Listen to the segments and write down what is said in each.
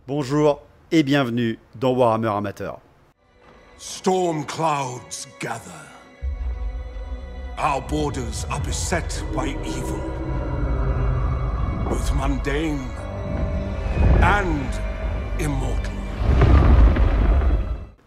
Bonjour et bienvenue dans Warhammer Amateur. Storm clouds gather. Our borders are beset by evil, both mundane and immortal.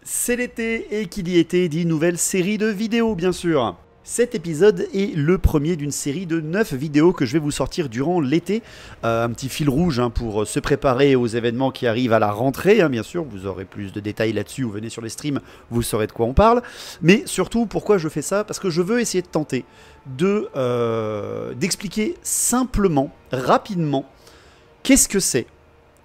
C'est l'été et qui dit été dit nouvelle série de vidéos bien sûr. Cet épisode est le premier d'une série de 9 vidéos que je vais vous sortir durant l'été. Un petit fil rouge pour se préparer aux événements qui arrivent à la rentrée, bien sûr. Vous aurez plus de détails là-dessus, vous venez sur les streams, vous saurez de quoi on parle. Mais surtout, pourquoi je fais ça? Parce que je veux essayer de tenter d'expliquer simplement, rapidement, qu'est-ce que c'est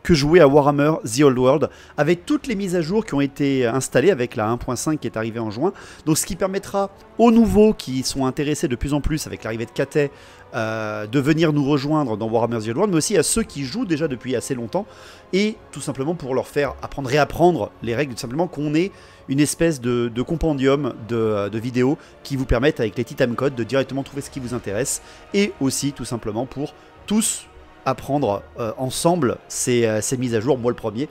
que jouer à Warhammer The Old World, avec toutes les mises à jour qui ont été installées, avec la 1.5 qui est arrivée en juin. Donc ce qui permettra aux nouveaux qui sont intéressés de plus en plus avec l'arrivée de Cathay de venir nous rejoindre dans Warhammer The Old World, mais aussi à ceux qui jouent déjà depuis assez longtemps, et tout simplement pour leur faire apprendre, réapprendre les règles, tout simplement qu'on ait une espèce de compendium de vidéos qui vous permettent avec les time codes de directement trouver ce qui vous intéresse, et aussi tout simplement pour tous apprendre ensemble ces mises à jour, moi le premier,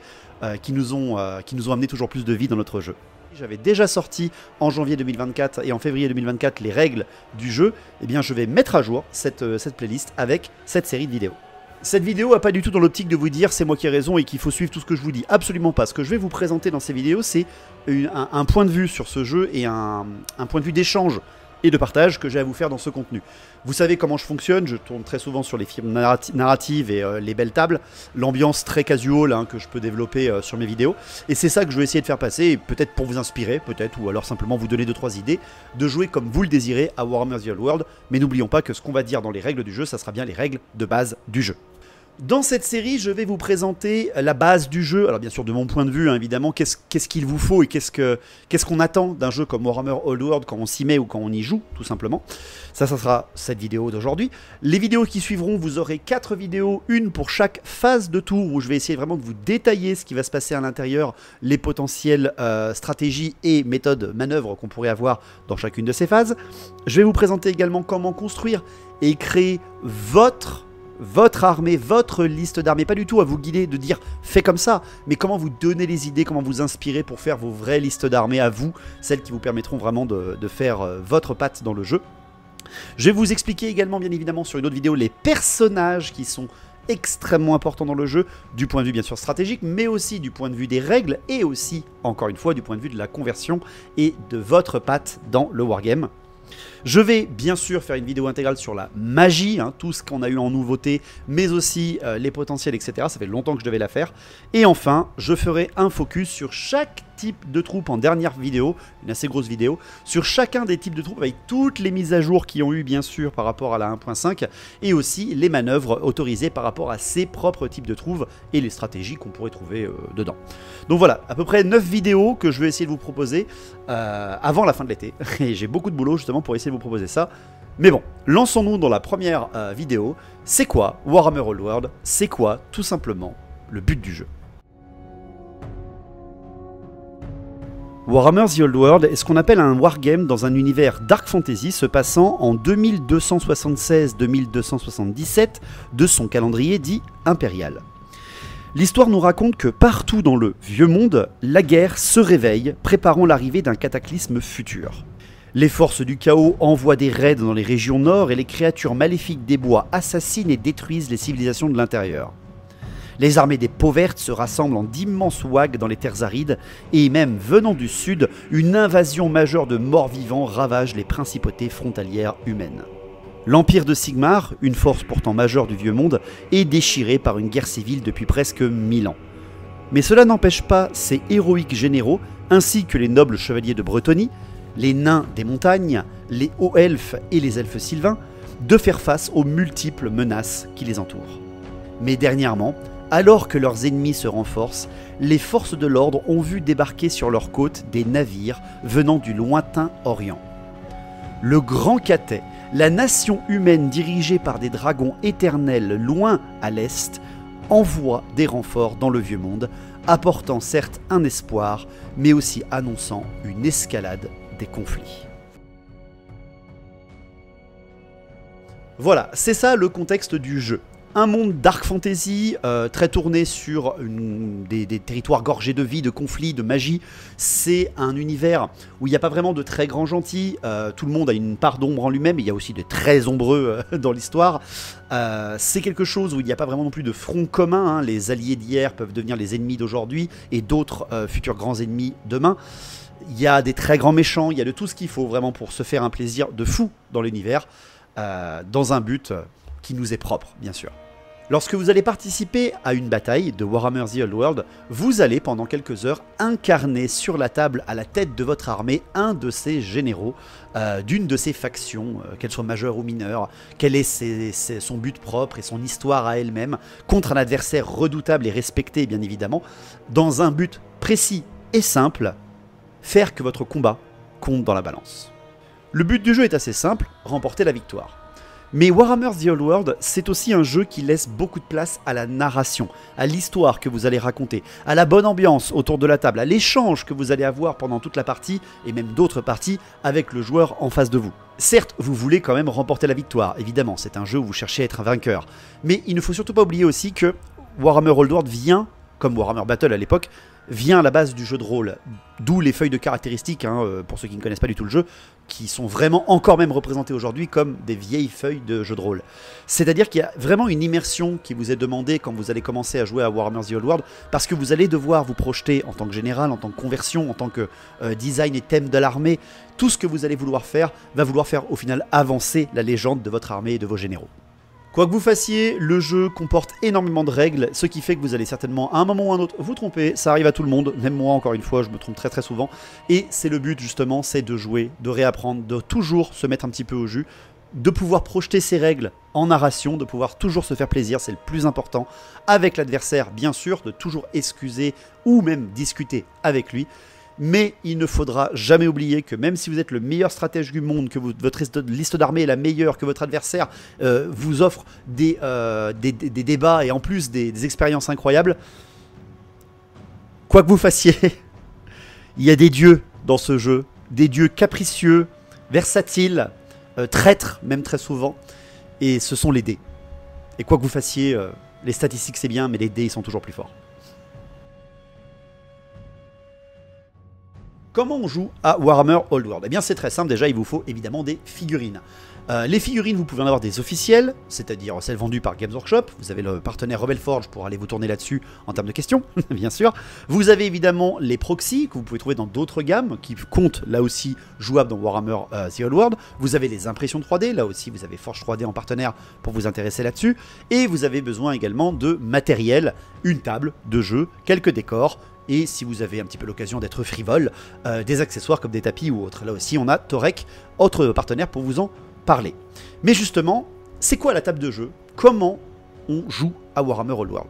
qui nous ont amené toujours plus de vie dans notre jeu. J'avais déjà sorti en janvier 2024 et en février 2024 les règles du jeu, et bien je vais mettre à jour cette playlist avec cette série de vidéos. Cette vidéo n'a pas du tout dans l'optique de vous dire c'est moi qui ai raison et qu'il faut suivre tout ce que je vous dis, absolument pas. Ce que je vais vous présenter dans ces vidéos, c'est un point de vue sur ce jeu et un point de vue d'échange et de partage que j'ai à vous faire dans ce contenu. Vous savez comment je fonctionne, je tourne très souvent sur les films narratives et les belles tables, l'ambiance très casual que je peux développer sur mes vidéos, et c'est ça que je vais essayer de faire passer, peut-être pour vous inspirer, peut-être, ou alors simplement vous donner 2-3 idées, de jouer comme vous le désirez à Warhammer The Old World, mais n'oublions pas que ce qu'on va dire dans les règles du jeu, ça sera bien les règles de base du jeu. Dans cette série, je vais vous présenter la base du jeu. Alors bien sûr, de mon point de vue, évidemment, qu'est-ce qu'il vous faut et qu'est-ce qu'on attend d'un jeu comme Warhammer Old World quand on s'y met ou quand on y joue, tout simplement. Ça sera cette vidéo d'aujourd'hui. Les vidéos qui suivront, vous aurez 4 vidéos, une pour chaque phase de tour, où je vais essayer vraiment de vous détailler ce qui va se passer à l'intérieur, les potentielles stratégies et méthodes manœuvres qu'on pourrait avoir dans chacune de ces phases. Je vais vous présenter également comment construire et créer votre armée, votre liste d'armées, pas du tout à vous guider de dire fais comme ça, mais comment vous donner les idées, comment vous inspirer pour faire vos vraies listes d'armées à vous, celles qui vous permettront vraiment de faire votre patte dans le jeu. Je vais vous expliquer également bien évidemment sur une autre vidéo les personnages qui sont extrêmement importants dans le jeu, du point de vue bien sûr stratégique, mais aussi du point de vue des règles, et aussi, encore une fois, du point de vue de la conversion et de votre patte dans le wargame. Je vais bien sûr faire une vidéo intégrale sur la magie, tout ce qu'on a eu en nouveauté, mais aussi les potentiels, etc. Ça fait longtemps que je devais la faire. Et enfin, je ferai un focus sur chaque type de troupe en dernière vidéo, une assez grosse vidéo, sur chacun des types de troupes avec toutes les mises à jour qui ont eu bien sûr par rapport à la 1.5 et aussi les manœuvres autorisées par rapport à ces propres types de troupes et les stratégies qu'on pourrait trouver dedans. Donc voilà, à peu près 9 vidéos que je vais essayer de vous proposer avant la fin de l'été. Et j'ai beaucoup de boulot justement pour essayer de vous proposer ça. Mais bon, lançons-nous dans la première vidéo. C'est quoi Warhammer Old World? C'est quoi tout simplement le but du jeu? Warhammer The Old World est ce qu'on appelle un wargame dans un univers dark fantasy se passant en 2276-2277 de son calendrier dit impérial. L'histoire nous raconte que partout dans le Vieux Monde, la guerre se réveille, préparant l'arrivée d'un cataclysme futur. Les forces du chaos envoient des raids dans les régions nord et les créatures maléfiques des bois assassinent et détruisent les civilisations de l'intérieur. Les armées des peaux vertes se rassemblent en d'immenses wags dans les terres arides, et même venant du sud, une invasion majeure de morts-vivants ravage les principautés frontalières humaines. L'Empire de Sigmar, une force pourtant majeure du Vieux Monde, est déchiré par une guerre civile depuis presque 1000 ans. Mais cela n'empêche pas ces héroïques généraux, ainsi que les nobles chevaliers de Bretonie, les nains des montagnes, les hauts elfes et les elfes sylvains, de faire face aux multiples menaces qui les entourent. Mais dernièrement, alors que leurs ennemis se renforcent, les forces de l'ordre ont vu débarquer sur leurs côtes des navires venant du lointain Orient. Le Grand Cathay, la nation humaine dirigée par des dragons éternels loin à l'est, envoie des renforts dans le Vieux Monde, apportant certes un espoir, mais aussi annonçant une escalade des conflits. Voilà, c'est ça le contexte du jeu. Un monde dark fantasy, très tourné sur des territoires gorgés de vie, de conflits, de magie. C'est un univers où il n'y a pas vraiment de très grands gentils. Tout le monde a une part d'ombre en lui-même. Il y a aussi de très ombreux dans l'histoire. C'est quelque chose où il n'y a pas vraiment non plus de front commun. Hein. Les alliés d'hier peuvent devenir les ennemis d'aujourd'hui et d'autres futurs grands ennemis demain. Il y a des très grands méchants. Il y a de tout ce qu'il faut vraiment pour se faire un plaisir de fou dans l'univers, dans un but qui nous est propre, bien sûr. Lorsque vous allez participer à une bataille de Warhammer The Old World, vous allez pendant quelques heures incarner sur la table à la tête de votre armée un de ces généraux, d'une de ces factions, qu'elle soit majeure ou mineure, quel est son but propre et son histoire à elle-même, contre un adversaire redoutable et respecté bien évidemment, dans un but précis et simple, faire que votre combat compte dans la balance. Le but du jeu est assez simple, remporter la victoire. Mais Warhammer The Old World, c'est aussi un jeu qui laisse beaucoup de place à la narration, à l'histoire que vous allez raconter, à la bonne ambiance autour de la table, à l'échange que vous allez avoir pendant toute la partie, et même d'autres parties, avec le joueur en face de vous. Certes, vous voulez quand même remporter la victoire, évidemment, c'est un jeu où vous cherchez à être un vainqueur. Mais il ne faut surtout pas oublier aussi que Warhammer Old World vient, comme Warhammer Battle à l'époque, vient à la base du jeu de rôle, d'où les feuilles de caractéristiques, hein, pour ceux qui ne connaissent pas du tout le jeu, qui sont vraiment encore même représentées aujourd'hui comme des vieilles feuilles de jeu de rôle. C'est-à-dire qu'il y a vraiment une immersion qui vous est demandée quand vous allez commencer à jouer à Warhammer The Old World, parce que vous allez devoir vous projeter en tant que général, en tant que conversion, en tant que design et thème de l'armée. Tout ce que vous allez vouloir faire va vouloir faire au final avancer la légende de votre armée et de vos généraux. Quoi que vous fassiez, le jeu comporte énormément de règles, ce qui fait que vous allez certainement à un moment ou à un autre vous tromper, ça arrive à tout le monde, même moi encore une fois, je me trompe très souvent, et c'est le but justement, c'est de jouer, de réapprendre, de toujours se mettre un petit peu au jus, de pouvoir projeter ces règles en narration, de pouvoir toujours se faire plaisir, c'est le plus important, avec l'adversaire bien sûr, de toujours excuser ou même discuter avec lui. Mais il ne faudra jamais oublier que même si vous êtes le meilleur stratège du monde, que votre liste d'armée est la meilleure, que votre adversaire vous offre des débats et en plus des expériences incroyables, quoi que vous fassiez, il y a des dieux dans ce jeu, des dieux capricieux, versatiles, traîtres même très souvent, et ce sont les dés. Et quoi que vous fassiez, les statistiques c'est bien, mais les dés ils sont toujours plus forts. Comment on joue à Warhammer Old World? Eh bien c'est très simple, déjà il vous faut évidemment des figurines. Les figurines, vous pouvez en avoir des officielles, c'est-à-dire celles vendues par Games Workshop. Vous avez le partenaire Rebel Forge pour aller vous tourner là-dessus en termes de questions, bien sûr. Vous avez évidemment les proxys que vous pouvez trouver dans d'autres gammes, qui comptent là aussi jouables dans Warhammer The Old World. Vous avez les impressions 3D, là aussi vous avez Forge 3D en partenaire pour vous intéresser là-dessus. Et vous avez besoin également de matériel, une table de jeu, quelques décors, et si vous avez un petit peu l'occasion d'être frivole, des accessoires comme des tapis ou autres. Là aussi on a Torek, autre partenaire pour vous en parler. Mais justement, c'est quoi la table de jeu? Comment on joue à Warhammer Old World?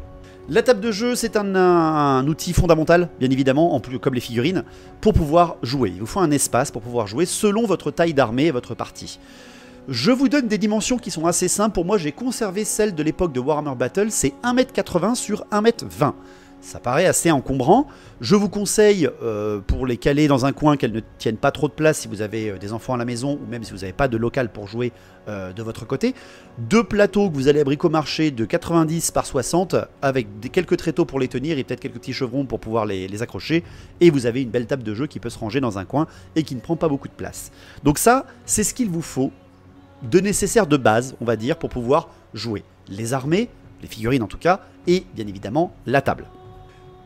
La table de jeu, c'est un outil fondamental, bien évidemment, en plus, comme les figurines, pour pouvoir jouer. Il vous faut un espace pour pouvoir jouer selon votre taille d'armée et votre partie. Je vous donne des dimensions qui sont assez simples. Pour moi, j'ai conservé celle de l'époque de Warhammer Battle, c'est 1m80 sur 1m20. Ça paraît assez encombrant. Je vous conseille, pour les caler dans un coin, qu'elles ne tiennent pas trop de place si vous avez des enfants à la maison ou même si vous n'avez pas de local pour jouer de votre côté. Deux plateaux que vous allez à bricomarché de 90 par 60 avec quelques tréteaux pour les tenir et peut-être quelques petits chevrons pour pouvoir les accrocher. Et vous avez une belle table de jeu qui peut se ranger dans un coin et qui ne prend pas beaucoup de place. Donc ça, c'est ce qu'il vous faut de nécessaire de base, on va dire, pour pouvoir jouer. Les armées, les figurines en tout cas, et bien évidemment la table.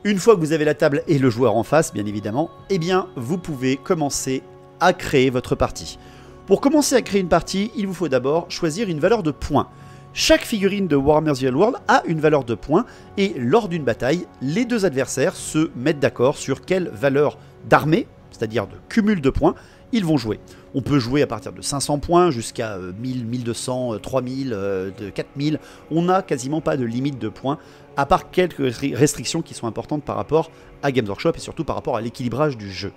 Une fois que vous avez la table et le joueur en face, bien évidemment, eh bien, vous pouvez commencer à créer votre partie. Pour commencer à créer une partie, il vous faut d'abord choisir une valeur de points. Chaque figurine de Warhammer The Old World a une valeur de points, et lors d'une bataille, les deux adversaires se mettent d'accord sur quelle valeur d'armée, c'est-à-dire de cumul de points, ils vont jouer. On peut jouer à partir de 500 points jusqu'à 1000, 1200, 3000, 4000. On n'a quasiment pas de limite de points, à part quelques restrictions qui sont importantes par rapport à Games Workshop et surtout par rapport à l'équilibrage du jeu.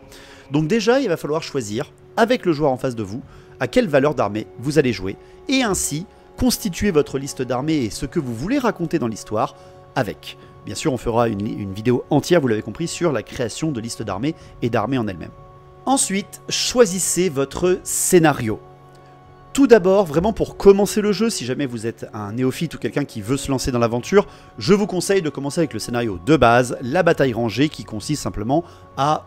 Donc déjà, il va falloir choisir, avec le joueur en face de vous, à quelle valeur d'armée vous allez jouer, et ainsi constituer votre liste d'armées et ce que vous voulez raconter dans l'histoire avec. Bien sûr, on fera une vidéo entière, vous l'avez compris, sur la création de listes d'armées et d'armées en elles-mêmes. Ensuite, choisissez votre scénario. Tout d'abord, vraiment pour commencer le jeu, si jamais vous êtes un néophyte ou quelqu'un qui veut se lancer dans l'aventure, je vous conseille de commencer avec le scénario de base, la bataille rangée, qui consiste simplement à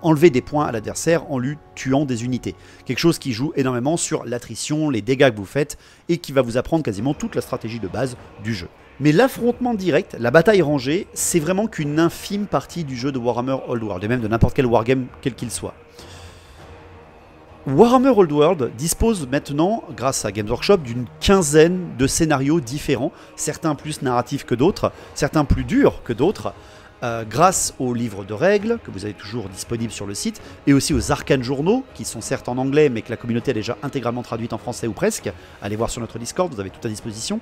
enlever des points à l'adversaire en lui tuant des unités. Quelque chose qui joue énormément sur l'attrition, les dégâts que vous faites, et qui va vous apprendre quasiment toute la stratégie de base du jeu. Mais l'affrontement direct, la bataille rangée, c'est vraiment qu'une infime partie du jeu de Warhammer Old World, et même de n'importe quel wargame, quel qu'il soit. Warhammer Old World dispose maintenant, grâce à Games Workshop, d'une quinzaine de scénarios différents, certains plus narratifs que d'autres, certains plus durs que d'autres, grâce aux livres de règles, que vous avez toujours disponibles sur le site, et aussi aux arcanes journaux, qui sont certes en anglais, mais que la communauté a déjà intégralement traduite en français ou presque. Allez voir sur notre Discord, vous avez tout à disposition.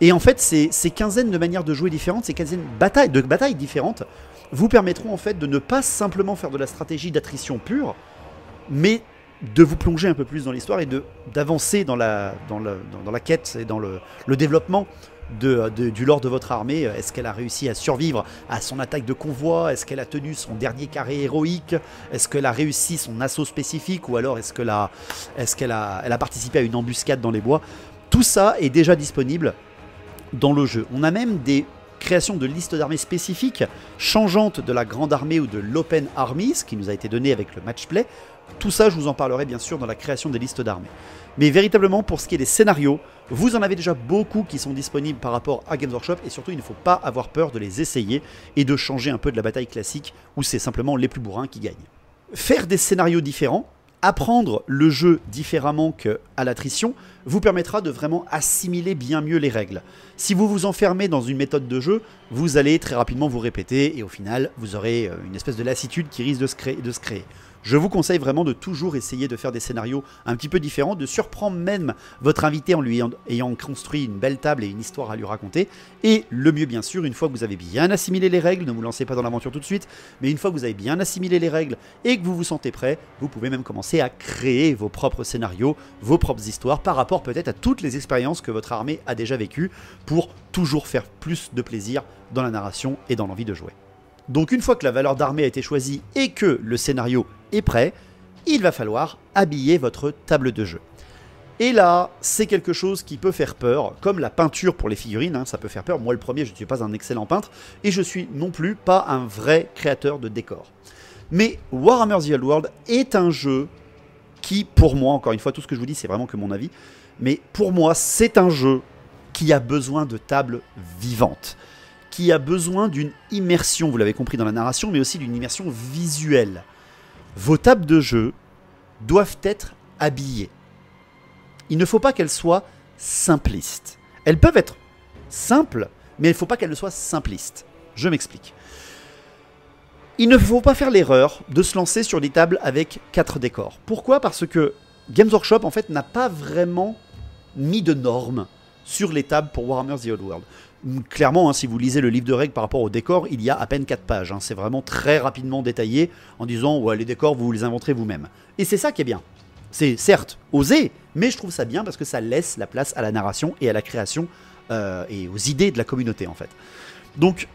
Et en fait, ces quinzaines de manières de jouer différentes, ces quinzaines de batailles différentes, vous permettront en fait de ne pas simplement faire de la stratégie d'attrition pure, mais de vous plonger un peu plus dans l'histoire et d'avancer dans la quête et dans le développement du lord de votre armée. Est-ce qu'elle a réussi à survivre à son attaque de convoi? Est-ce qu'elle a tenu son dernier carré héroïque? Est-ce qu'elle a réussi son assaut spécifique? Ou alors est-ce qu'elle a participé à une embuscade dans les bois? Tout ça est déjà disponible dans le jeu. On a même des créations de listes d'armées spécifiques changeantes de la grande armée ou de l'open army, ce qui nous a été donné avec le match play. Tout ça, je vous en parlerai bien sûr dans la création des listes d'armées. Mais véritablement, pour ce qui est des scénarios, vous en avez déjà beaucoup qui sont disponibles par rapport à Games Workshop, et surtout, il ne faut pas avoir peur de les essayer et de changer un peu de la bataille classique où c'est simplement les plus bourrins qui gagnent. Faire des scénarios différents, apprendre le jeu différemment qu'à l'attrition, vous permettra de vraiment assimiler bien mieux les règles. Si vous vous enfermez dans une méthode de jeu, vous allez très rapidement vous répéter et au final, vous aurez une espèce de lassitude qui risque de se créer. Je vous conseille vraiment de toujours essayer de faire des scénarios un petit peu différents, de surprendre même votre invité en lui ayant construit une belle table et une histoire à lui raconter. Et le mieux bien sûr, une fois que vous avez bien assimilé les règles, ne vous lancez pas dans l'aventure tout de suite, mais une fois que vous avez bien assimilé les règles et que vous vous sentez prêt, vous pouvez même commencer à créer vos propres scénarios, vos propres histoires par rapport peut-être à toutes les expériences que votre armée a déjà vécues pour toujours faire plus de plaisir dans la narration et dans l'envie de jouer. Donc une fois que la valeur d'armée a été choisie et que le scénario est prêt, il va falloir habiller votre table de jeu. Et là, c'est quelque chose qui peut faire peur, comme la peinture pour les figurines, hein, ça peut faire peur. Moi le premier, je ne suis pas un excellent peintre, et je suis non plus pas un vrai créateur de décors. Mais Warhammer The Old World est un jeu qui, pour moi, encore une fois, tout ce que je vous dis, c'est vraiment que mon avis, mais pour moi, c'est un jeu qui a besoin de tables vivantes, qui a besoin d'une immersion, vous l'avez compris dans la narration, mais aussi d'une immersion visuelle. Vos tables de jeu doivent être habillées. Il ne faut pas qu'elles soient simplistes. Elles peuvent être simples, mais il ne faut pas qu'elles soient simplistes. Je m'explique. Il ne faut pas faire l'erreur de se lancer sur des tables avec 4 décors. Pourquoi? Parce que Games Workshop, en fait, n'a pas vraiment mis de normes sur les tables pour Warhammer The Old World. Clairement, hein, si vous lisez le livre de règles par rapport au décor, il y a à peine 4 pages. Hein. C'est vraiment très rapidement détaillé en disant ouais, les décors, vous les inventerez vous-même. Et c'est ça qui est bien. C'est certes osé, mais je trouve ça bien parce que ça laisse la place à la narration et à la création et aux idées de la communauté en fait. Donc,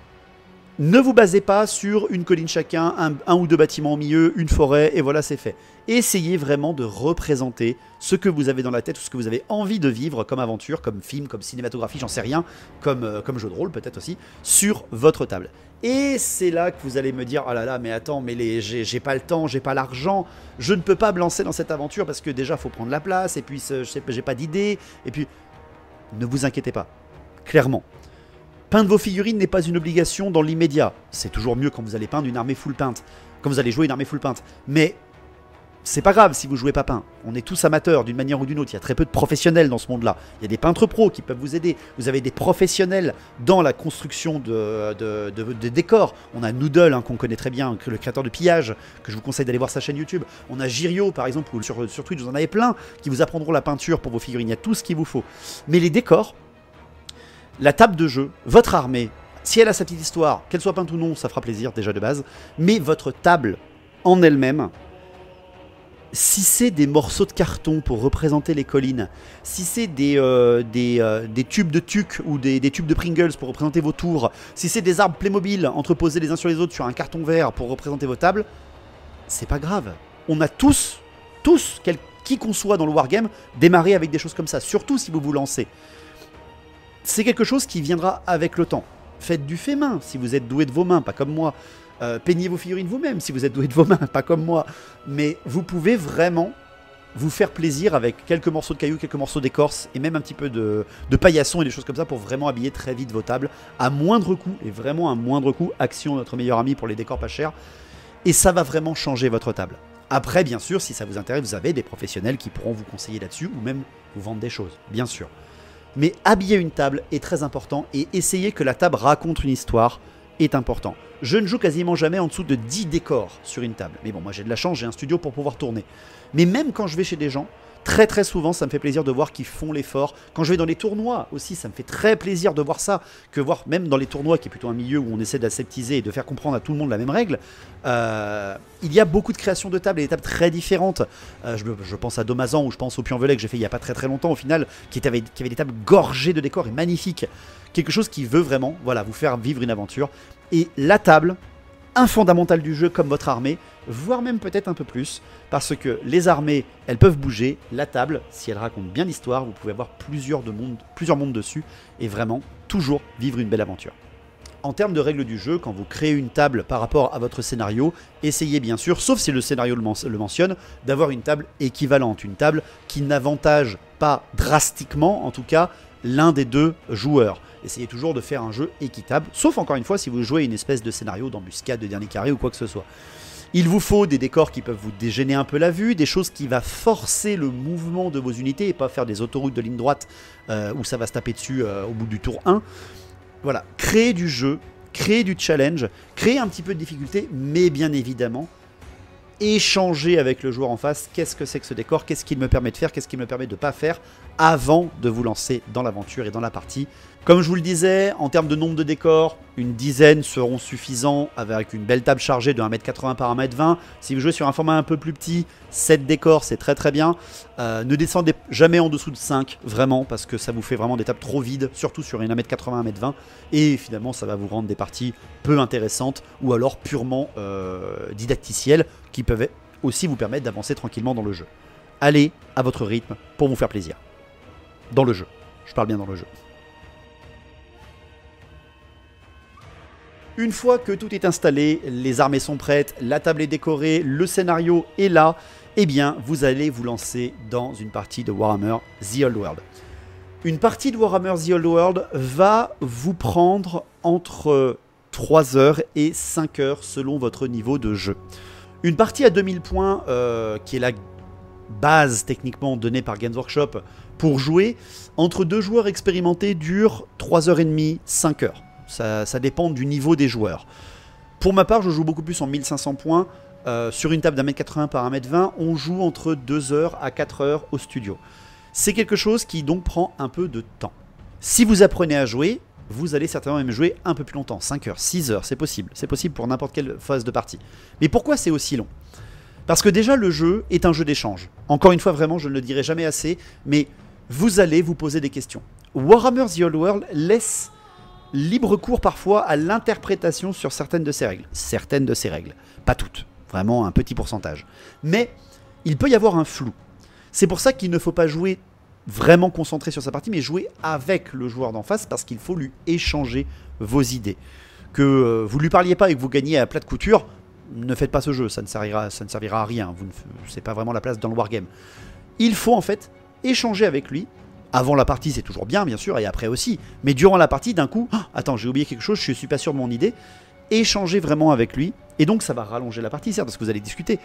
ne vous basez pas sur une colline chacun, un ou deux bâtiments au milieu, une forêt, et voilà, c'est fait. Essayez vraiment de représenter ce que vous avez dans la tête, ou ce que vous avez envie de vivre comme aventure, comme film, comme cinématographie, j'en sais rien, comme jeu de rôle peut-être aussi, sur votre table. Et c'est là que vous allez me dire, oh là là, mais attends, mais j'ai pas le temps, j'ai pas l'argent, je ne peux pas me lancer dans cette aventure parce que déjà, il faut prendre la place, et puis j'ai pas d'idée, et puis... Ne vous inquiétez pas, clairement. Peindre vos figurines n'est pas une obligation dans l'immédiat. C'est toujours mieux quand vous allez peindre une armée full peinte, quand vous allez jouer une armée full peinte. Mais c'est pas grave si vous jouez pas peint. On est tous amateurs d'une manière ou d'une autre. Il y a très peu de professionnels dans ce monde-là. Il y a des peintres pros qui peuvent vous aider. Vous avez des professionnels dans la construction de décors. On a Noodle, hein, qu'on connaît très bien, le créateur de Pillage, que je vous conseille d'aller voir sa chaîne YouTube. On a Girio, par exemple, ou sur Twitch, vous en avez plein qui vous apprendront la peinture pour vos figurines. Il y a tout ce qu'il vous faut. Mais les décors, la table de jeu, votre armée, si elle a sa petite histoire, qu'elle soit peinte ou non, ça fera plaisir déjà de base, mais votre table en elle-même, si c'est des morceaux de carton pour représenter les collines, si c'est des tubes de tuc ou des tubes de Pringles pour représenter vos tours, si c'est des arbres Playmobil entreposés les uns sur les autres sur un carton vert pour représenter vos tables, c'est pas grave. On a tous qui qu'on soit dans le wargame, démarrer avec des choses comme ça, surtout si vous vous lancez. C'est quelque chose qui viendra avec le temps. Faites du fait main si vous êtes doué de vos mains, pas comme moi. Peignez vos figurines vous-même si vous êtes doué de vos mains, pas comme moi. Mais vous pouvez vraiment vous faire plaisir avec quelques morceaux de cailloux, quelques morceaux d'écorce et même un petit peu de paillasson et des choses comme ça pour vraiment habiller très vite vos tables à moindre coût, et vraiment à moindre coût. Action, notre meilleur ami pour les décors pas chers, et ça va vraiment changer votre table. Après, bien sûr, si ça vous intéresse, vous avez des professionnels qui pourront vous conseiller là-dessus ou même vous vendre des choses, bien sûr. Mais habiller une table est très important, et essayer que la table raconte une histoire est important. Je ne joue quasiment jamais en dessous de 10 décors sur une table. Mais bon, moi j'ai de la chance, j'ai un studio pour pouvoir tourner. Mais même quand je vais chez des gens, très souvent, ça me fait plaisir de voir qu'ils font l'effort. Quand je vais dans les tournois aussi, ça me fait très plaisir de voir ça. Que voir même dans les tournois, qui est plutôt un milieu où on essaie d'aseptiser et de faire comprendre à tout le monde la même règle, il y a beaucoup de créations de tables et des tables très différentes. Je pense à Domazan, ou je pense au Puy-en-Velay que j'ai fait il n'y a pas très longtemps au final, qui avait des tables gorgées de décors et magnifiques. Quelque chose qui veut vraiment, voilà, vous faire vivre une aventure. Et la table, un fondamental du jeu comme votre armée, voire même peut-être un peu plus, parce que les armées, elles peuvent bouger. La table, si elle raconte bien l'histoire, vous pouvez avoir plusieurs mondes dessus, et vraiment toujours vivre une belle aventure. En termes de règles du jeu, quand vous créez une table par rapport à votre scénario, essayez bien sûr, sauf si le scénario le mentionne, d'avoir une table équivalente, une table qui n'avantage pas drastiquement, en tout cas, l'un des deux joueurs. Essayez toujours de faire un jeu équitable, sauf encore une fois si vous jouez une espèce de scénario d'embuscade, de dernier carré ou quoi que ce soit. Il vous faut des décors qui peuvent vous dégêner un peu la vue, des choses qui vont forcer le mouvement de vos unités et pas faire des autoroutes de ligne droite où ça va se taper dessus au bout du tour 1. Voilà, créer du jeu, créer du challenge, créer un petit peu de difficulté, mais bien évidemment, échanger avec le joueur en face. Qu'est-ce que c'est que ce décor? Qu'est-ce qu'il me permet de faire? Qu'est-ce qu'il me permet de ne pas faire avant de vous lancer dans l'aventure et dans la partie? Comme je vous le disais, en termes de nombre de décors, une dizaine seront suffisants avec une belle table chargée de 1m80 par 1m20. Si vous jouez sur un format un peu plus petit, 7 décors, c'est très bien. Ne descendez jamais en dessous de 5, vraiment, parce que ça vous fait vraiment des tables trop vides, surtout sur une 1m80, 1m20. Et finalement, ça va vous rendre des parties peu intéressantes ou alors purement didacticielles qui peuvent aussi vous permettre d'avancer tranquillement dans le jeu. Allez à votre rythme pour vous faire plaisir. Dans le jeu. Je parle bien dans le jeu. Une fois que tout est installé, les armées sont prêtes, la table est décorée, le scénario est là, eh bien vous allez vous lancer dans une partie de Warhammer The Old World. Une partie de Warhammer The Old World va vous prendre entre 3 heures et 5 heures selon votre niveau de jeu. Une partie à 2000 points, qui est la base techniquement donnée par Games Workshop pour jouer, entre deux joueurs expérimentés dure 3h30, 5 heures. Ça dépend du niveau des joueurs. Pour ma part, je joue beaucoup plus en 1500 points. Sur une table d'1m80 par 1m20, on joue entre 2 heures à 4 heures au studio. C'est quelque chose qui donc prend un peu de temps. Si vous apprenez à jouer, vous allez certainement même jouer un peu plus longtemps, 5 heures, 6 heures, c'est possible. C'est possible pour n'importe quelle phase de partie. Mais pourquoi c'est aussi long? Parce que déjà, le jeu est un jeu d'échange. Encore une fois, vraiment, je ne le dirai jamais assez, mais vous allez vous poser des questions. Warhammer The Old World laisse libre cours parfois à l'interprétation sur certaines de ces règles. Certaines de ces règles. Pas toutes. Vraiment un petit pourcentage. Mais il peut y avoir un flou. C'est pour ça qu'il ne faut pas jouer vraiment concentré sur sa partie, mais jouer avec le joueur d'en face, parce qu'il faut lui échanger vos idées. Que vous ne lui parliez pas et que vous gagnez à plat de couture, ne faites pas ce jeu, ça ne servira à rien. C'est pas vraiment la place dans le wargame. Il faut en fait échanger avec lui. Avant la partie, c'est toujours bien sûr, et après aussi. Mais durant la partie, d'un coup, attends, j'ai oublié quelque chose, je suis pas sûr de mon idée. Échanger vraiment avec lui, et donc ça va rallonger la partie, certes, parce que vous allez discuter.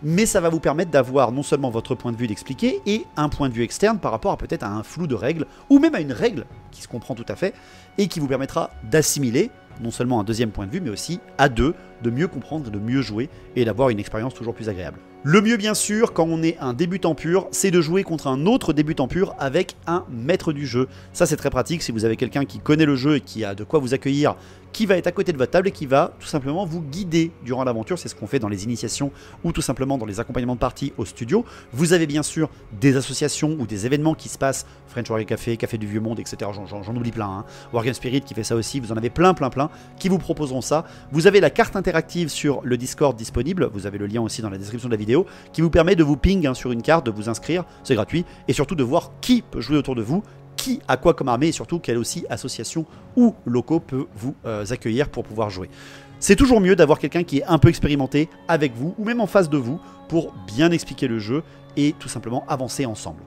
Mais ça va vous permettre d'avoir non seulement votre point de vue d'expliquer, et un point de vue externe par rapport à peut-être à un flou de règles, ou même à une règle qui se comprend tout à fait, et qui vous permettra d'assimiler non seulement un deuxième point de vue, mais aussi à deux, de mieux comprendre, de mieux jouer, et d'avoir une expérience toujours plus agréable. Le mieux, bien sûr, quand on est un débutant pur, c'est de jouer contre un autre débutant pur avec un maître du jeu. Ça, c'est très pratique si vous avez quelqu'un qui connaît le jeu et qui a de quoi vous accueillir, qui va être à côté de votre table et qui va tout simplement vous guider durant l'aventure. C'est ce qu'on fait dans les initiations ou tout simplement dans les accompagnements de partie au studio. Vous avez bien sûr des associations ou des événements qui se passent, French Warrior Café, Café du Vieux Monde, etc. J'en oublie plein. Hein. Wargame Spirit qui fait ça aussi, vous en avez plein qui vous proposeront ça. Vous avez la carte interactive sur le Discord disponible, vous avez le lien aussi dans la description de la vidéo, qui vous permet de vous ping sur une carte, de vous inscrire, c'est gratuit, et surtout de voir qui peut jouer autour de vous, qui a quoi comme armée et surtout quelle aussi association ou locaux peut vous accueillir pour pouvoir jouer. C'est toujours mieux d'avoir quelqu'un qui est un peu expérimenté avec vous ou même en face de vous pour bien expliquer le jeu et tout simplement avancer ensemble.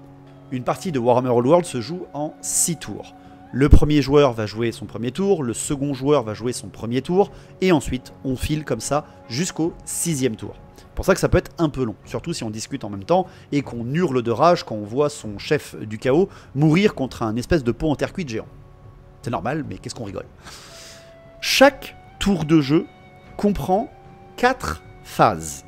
Une partie de Warhammer Old World se joue en 6 tours. Le premier joueur va jouer son premier tour, le second joueur va jouer son premier tour et ensuite on file comme ça jusqu'au 6e tour. C'est pour ça que ça peut être un peu long, surtout si on discute en même temps et qu'on hurle de rage quand on voit son chef du chaos mourir contre un espèce de pont en terre cuite géant. C'est normal, mais qu'est-ce qu'on rigole. Chaque tour de jeu comprend 4 phases.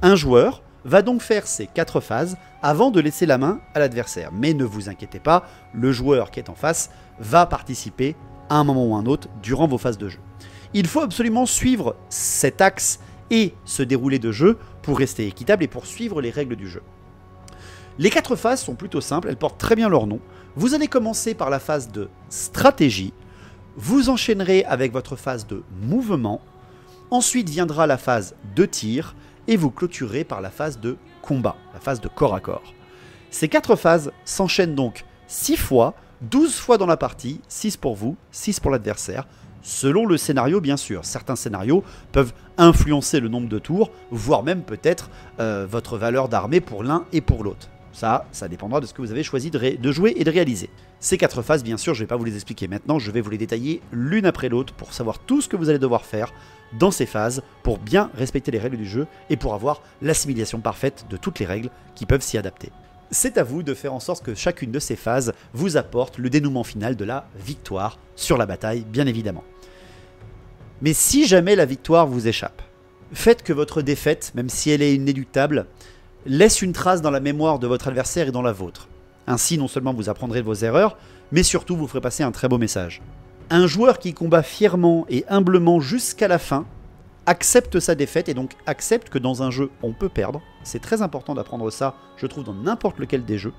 Un joueur va donc faire ces 4 phases avant de laisser la main à l'adversaire. Mais ne vous inquiétez pas, le joueur qui est en face va participer à un moment ou un autre durant vos phases de jeu. Il faut absolument suivre cet axe et ce déroulé de jeu pour rester équitable et pour suivre les règles du jeu. Les 4 phases sont plutôt simples, elles portent très bien leur nom. Vous allez commencer par la phase de stratégie, vous enchaînerez avec votre phase de mouvement, ensuite viendra la phase de tir et vous clôturez par la phase de combat, la phase de corps à corps. Ces 4 phases s'enchaînent donc 6 fois, 12 fois dans la partie, 6 pour vous, 6 pour l'adversaire, selon le scénario bien sûr. Certains scénarios peuvent influencer le nombre de tours, voire même peut-être votre valeur d'armée pour l'un et pour l'autre. Ça dépendra de ce que vous avez choisi de jouer et de réaliser. Ces 4 phases, bien sûr, je ne vais pas vous les expliquer maintenant, je vais vous les détailler l'une après l'autre pour savoir tout ce que vous allez devoir faire dans ces phases pour bien respecter les règles du jeu et pour avoir l'assimilation parfaite de toutes les règles qui peuvent s'y adapter. C'est à vous de faire en sorte que chacune de ces phases vous apporte le dénouement final de la victoire sur la bataille, bien évidemment. Mais si jamais la victoire vous échappe, faites que votre défaite, même si elle est inéluctable, laisse une trace dans la mémoire de votre adversaire et dans la vôtre. Ainsi, non seulement vous apprendrez de vos erreurs, mais surtout vous ferez passer un très beau message. Un joueur qui combat fièrement et humblement jusqu'à la fin accepte sa défaite et donc accepte que dans un jeu on peut perdre. C'est très important d'apprendre ça, je trouve, dans n'importe lequel des jeux.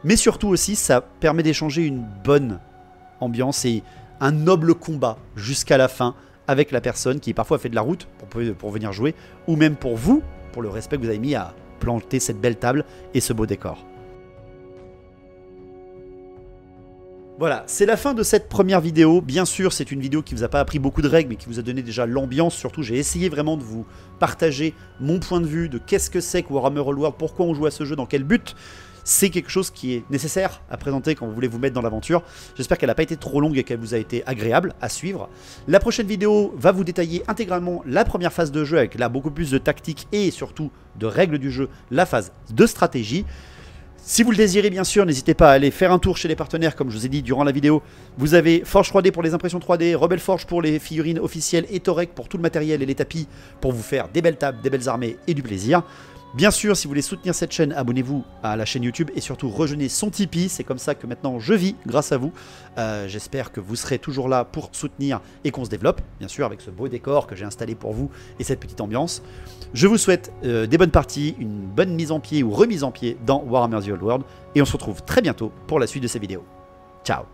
Mais surtout aussi, ça permet d'échanger une bonne ambiance et un noble combat jusqu'à la fin avec la personne qui parfois fait de la route pour venir jouer, ou même pour vous, pour le respect que vous avez mis à planter cette belle table et ce beau décor. Voilà, c'est la fin de cette première vidéo. Bien sûr, c'est une vidéo qui vous a pas appris beaucoup de règles, mais qui vous a donné déjà l'ambiance. Surtout, j'ai essayé vraiment de vous partager mon point de vue de qu'est-ce que c'est que Warhammer Old World, pourquoi on joue à ce jeu, dans quel but. C'est quelque chose qui est nécessaire à présenter quand vous voulez vous mettre dans l'aventure. J'espère qu'elle n'a pas été trop longue et qu'elle vous a été agréable à suivre. La prochaine vidéo va vous détailler intégralement la première phase de jeu avec là beaucoup plus de tactique et surtout de règles du jeu, la phase de stratégie. Si vous le désirez, bien sûr, n'hésitez pas à aller faire un tour chez les partenaires, comme je vous ai dit durant la vidéo. Vous avez Forge 3D pour les impressions 3D, Rebel Forge pour les figurines officielles et Torek pour tout le matériel et les tapis pour vous faire des belles tables, des belles armées et du plaisir. Bien sûr, si vous voulez soutenir cette chaîne, abonnez-vous à la chaîne YouTube et surtout rejoignez son Tipeee. C'est comme ça que maintenant je vis grâce à vous. J'espère que vous serez toujours là pour soutenir et qu'on se développe, bien sûr, avec ce beau décor que j'ai installé pour vous et cette petite ambiance. Je vous souhaite des bonnes parties, une bonne mise en pied ou remise en pied dans Warhammer The Old World et on se retrouve très bientôt pour la suite de ces vidéos. Ciao!